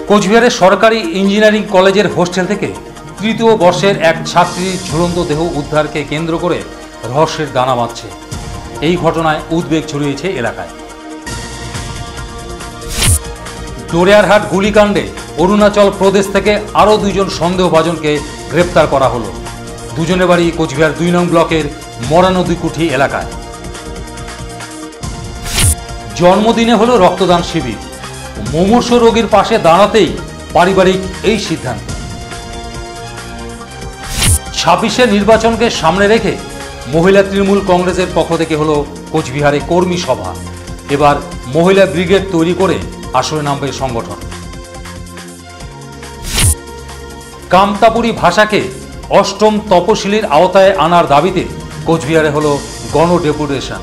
কোচবিহারের সরকারি ইঞ্জিনিয়ারিং কলেজের হোস্টেল থেকে তৃতীয় বর্ষের এক ছাত্রীর ঝুলন্ত দেহ উদ্ধারকে কেন্দ্র করে রহস্যের দানা বাঁধছে। এই ঘটনায় উদ্বেগ ছড়িয়েছে এলাকায়। ডোরিয়ারহাট গুলিকাণ্ডে অরুণাচল প্রদেশ থেকে আরও দুজন সন্দেহভাজনকে গ্রেপ্তার করা হলো। দুজনের বাড়ি কোচবিহার ২ নং ব্লকের মরানদীকুঠি এলাকায়। জন্মদিনে হলো রক্তদান শিবির। মুমূর্ষু রোগীর পাশে দাঁড়াতেই পারিবারিক এই সিদ্ধান্ত। ২৬শে নির্বাচনকে সামনে রেখে মহিলা তৃণমূল কংগ্রেসের পক্ষ থেকে হলো কোচবিহারে কর্মী সভা। এবার মহিলা ব্রিগেড তৈরি করে আসরে নামবে সংগঠন। কামতাপুরী ভাষাকে অষ্টম তপশিলির আওতায় আনার দাবিতে কোচবিহারে হলো গণ ডেপুটেশন।